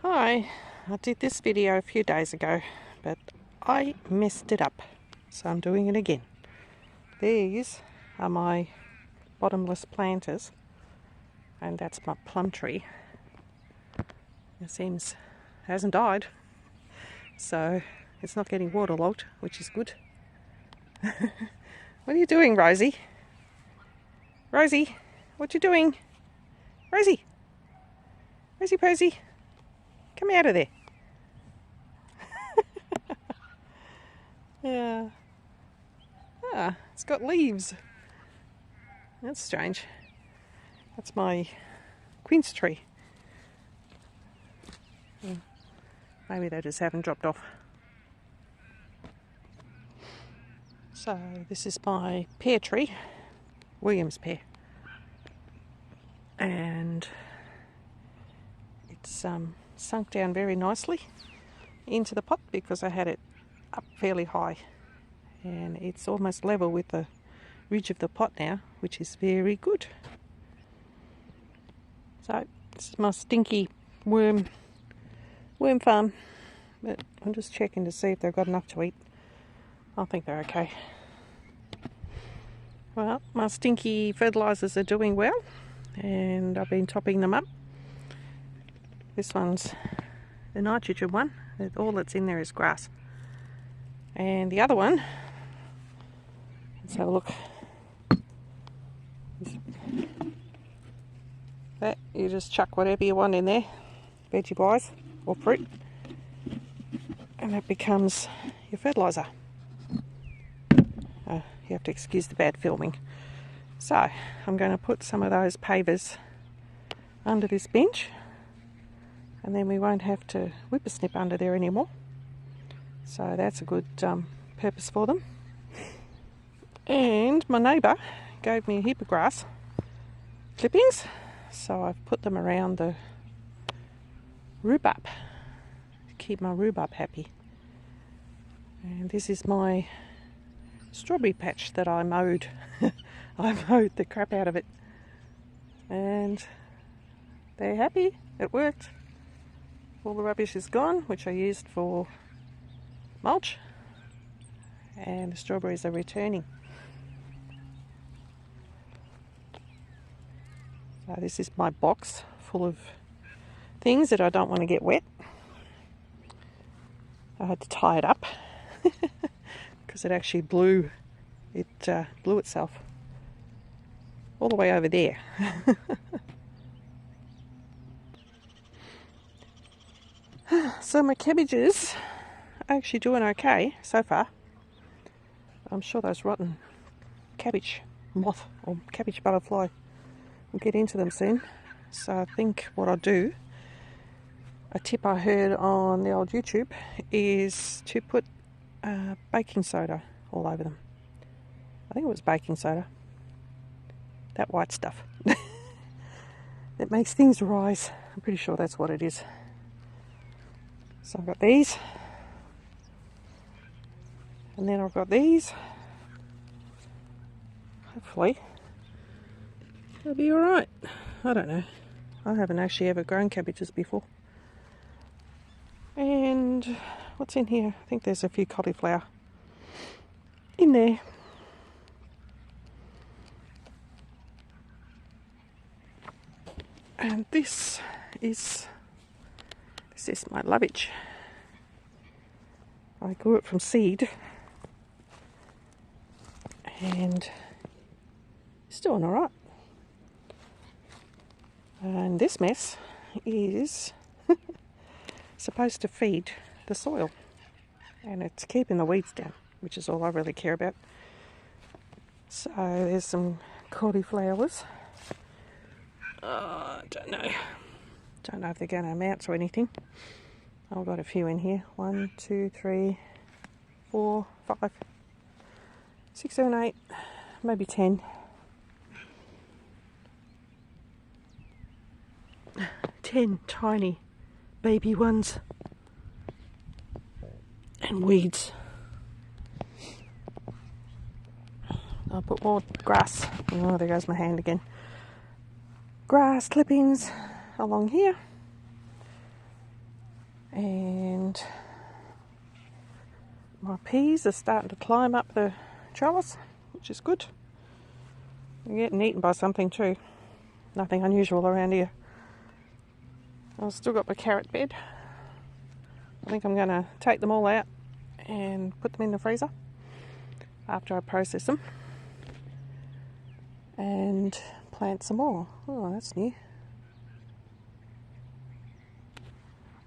Hi, I did this video a few days ago, but I messed it up, so I'm doing it again. These are my bottomless planters, and that's my plum tree. It seems it hasn't died, so it's not getting waterlogged, which is good. What are you doing, Rosie? Rosie, what you doing? Rosie! Rosie Posy, come out of there. Yeah. Ah, it's got leaves. That's strange. That's my quince tree. Maybe they just haven't dropped off. So this is my pear tree, Williams pear, and it's sunk down very nicely into the pot because I had it up fairly high, and it's almost level with the ridge of the pot now, which is very good. So this is my stinky worm farm, but I'm just checking to see if they've got enough to eat. I think they're okay. Well, my stinky fertilisers are doing well, and I've been topping them up. This one's the nitrogen one. All that's in there is grass. And the other one, let's have a look. That, you just chuck whatever you want in there, veggie wise, or fruit, and that becomes your fertiliser. You have to excuse the bad filming. So I'm going to put some of those pavers under this bench, and then we won't have to whippersnip under there anymore. So that's a good purpose for them. And my neighbour gave me a heap of grass clippings, so I've put them around the rhubarb to keep my rhubarb happy. And this is my strawberry patch that I mowed. I mowed the crap out of it, and they're happy. It worked. All the rubbish is gone, which I used for mulch, and the strawberries are returning. So this is my box full of things that I don't want to get wet. I had to tie it up because it actually blew. It blew itself all the way over there. So my cabbages are actually doing okay so far. I'm sure those rotten cabbage moth or cabbage butterfly will get into them soon. So I think what I'll do, a tip I heard on the old YouTube, is to put baking soda all over them. I think it was baking soda. That white stuff. That makes things rise. I'm pretty sure that's what it is. So I've got these. And then I've got these. Hopefully they'll be alright. I don't know. I haven't actually ever grown cabbages before. And what's in here? I think there's a few cauliflower in there. And this is my lovage. I grew it from seed, and it's doing all right. And this mess is supposed to feed the soil, and it's keeping the weeds down, which is all I really care about. So there's some cauliflowers. I don't know if they're going to amount or anything. I've got a few in here. 1, 2, 3, 4, 5, 6, 7, 8, maybe 10. 10 tiny baby ones. And weeds. I'll put more grass. Oh, there goes my hand again. Grass clippings along here. And my peas are starting to climb up the trellis, which is good. They're getting eaten by something too. Nothing unusual around here. I've still got my carrot bed. I think I'm going to take them all out and put them in the freezer after I process them. And plant some more. Oh, that's new.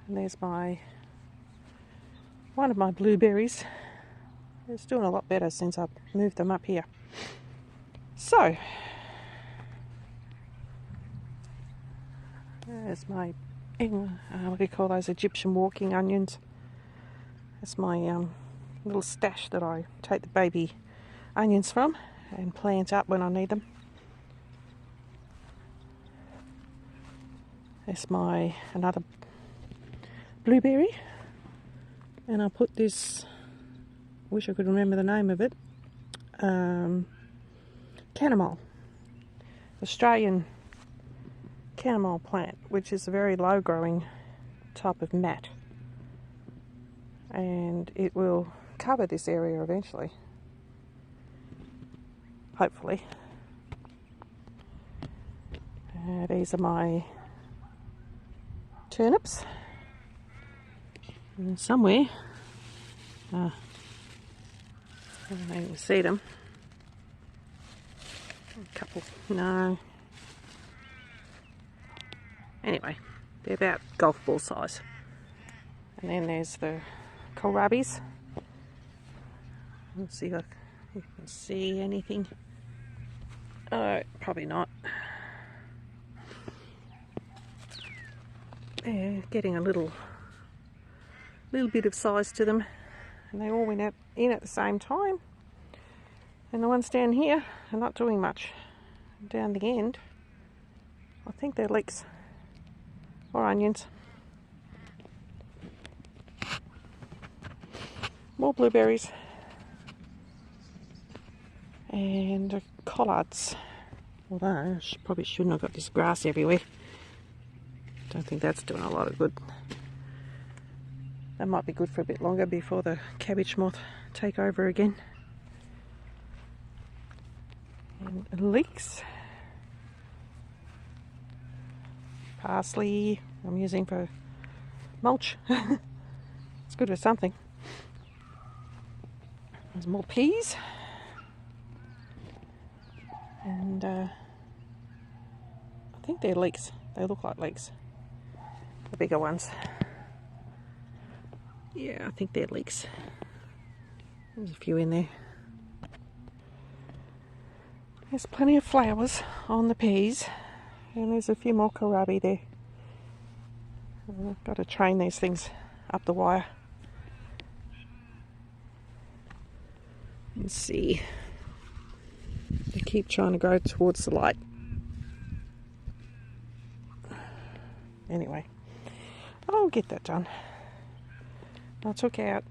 And there's one of my blueberries. It's doing a lot better since I've moved them up here. So, there's my, what do you call those, Egyptian walking onions. That's my little stash that I take the baby onions from and plant up when I need them. That's another blueberry. And I put this, wish I could remember the name of it, chamomile, Australian chamomile plant, which is a very low growing type of mat, and it will cover this area eventually, hopefully. These are my turnips, and somewhere I don't know if you can see them. A couple, no. Anyway, they're about golf ball size. And then there's the kohlrabis. Let's see if you can see anything. Oh, probably not. They're getting a little bit of size to them, and they all went in at the same time. And the ones down here are not doing much. Down the end, I think they're leeks or onions. More blueberries and collards. Although I probably shouldn't have got this grass everywhere. Don't think that's doing a lot of good. That might be good for a bit longer before the cabbage moth take over again. And leeks. Parsley I'm using for mulch. It's good for something. There's more peas. And I think they're leeks. They look like leeks. The bigger ones. Yeah, I think they're leeks. There's a few in there. There's plenty of flowers on the peas. And there's a few more kohlrabi there. I've got to train these things up the wire. Let's see. They keep trying to go towards the light. Anyway, I'll get that done. I took out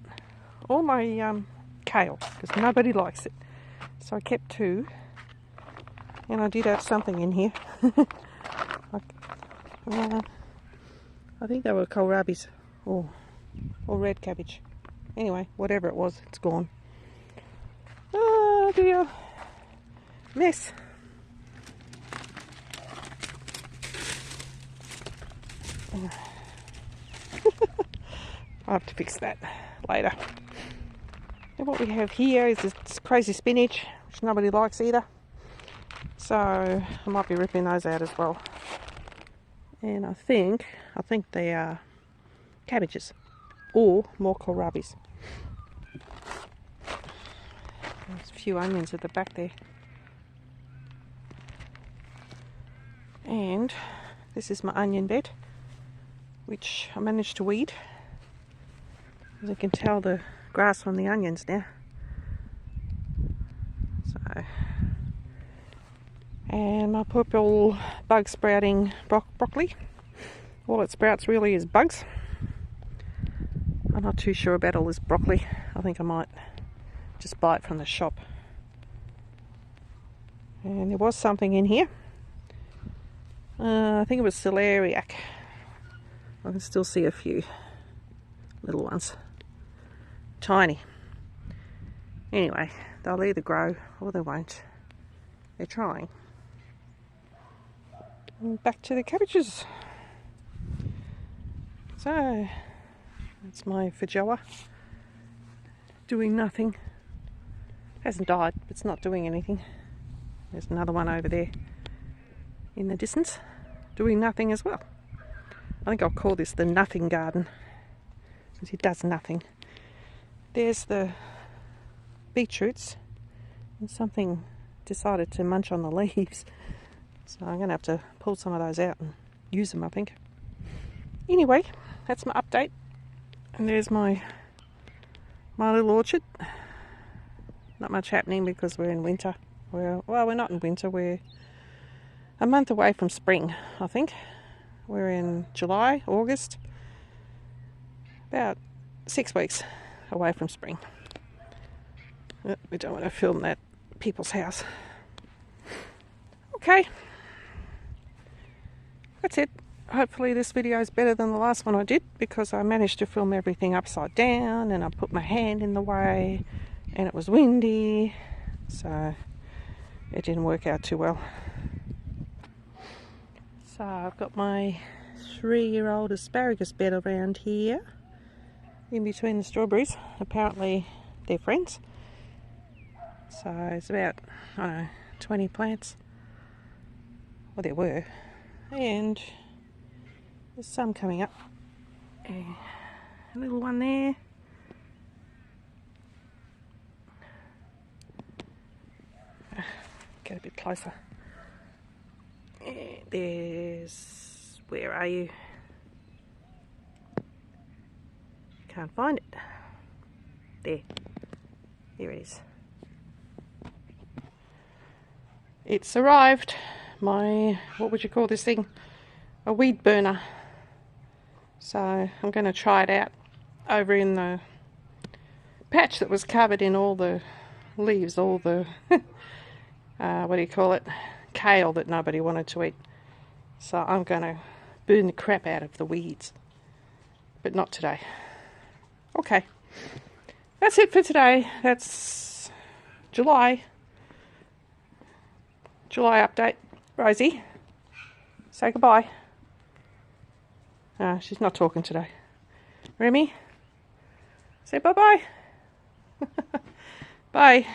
all my kale because nobody likes it. So I kept 2. And I did have something in here. I think they were kohlrabis or red cabbage. Anyway, whatever it was, it's gone. Oh dear. Mess. I'll have to fix that later. And what we have here is this crazy spinach, which nobody likes either. So I might be ripping those out as well. And I think they are cabbages or more kohlrabis. There's a few onions at the back there. And this is my onion bed, which I managed to weed. As you can tell, the grass from the onions now. So, and my purple bug sprouting broccoli. All it sprouts really is bugs. I'm not too sure about all this broccoli. I think I might just buy it from the shop. And there was something in here. I think it was celeriac. I can still see a few. little ones. Tiny. Anyway, they'll either grow or they won't. They're trying. And back to the cabbages. So, that's my Veggie. Doing nothing. Hasn't died, but it's not doing anything. There's another one over there in the distance, doing nothing as well. I think I'll call this the nothing garden, because it does nothing. There's the beetroots, and something decided to munch on the leaves. So I'm going to have to pull some of those out and use them, I think. Anyway, that's my update. And there's my little orchard. Not much happening because we're in winter. Well, we're not in winter. We're a month away from spring, I think. We're in July, August. About 6 weeks away from spring. We don't want to film that people's house. Okay. That's it. Hopefully this video is better than the last one I did, because I managed to film everything upside down and I put my hand in the way and it was windy, so it didn't work out too well. So I've got my 3-year-old asparagus bed around here in between the strawberries. Apparently they're friends. So it's about, I don't know, 20 plants. Well, there were. And there's some coming up. A little one there. Get a bit closer. And there's... where are you? Can't find it. There. There it is. It's arrived. My, what would you call this thing? A weed burner. So I'm going to try it out over in the patch that was covered in all the leaves, all the what do you call it, kale that nobody wanted to eat. So I'm going to burn the crap out of the weeds, but not today. Okay, that's it for today. That's July update. Rosie, say goodbye. She's not talking today. Remy, say bye-bye. Bye.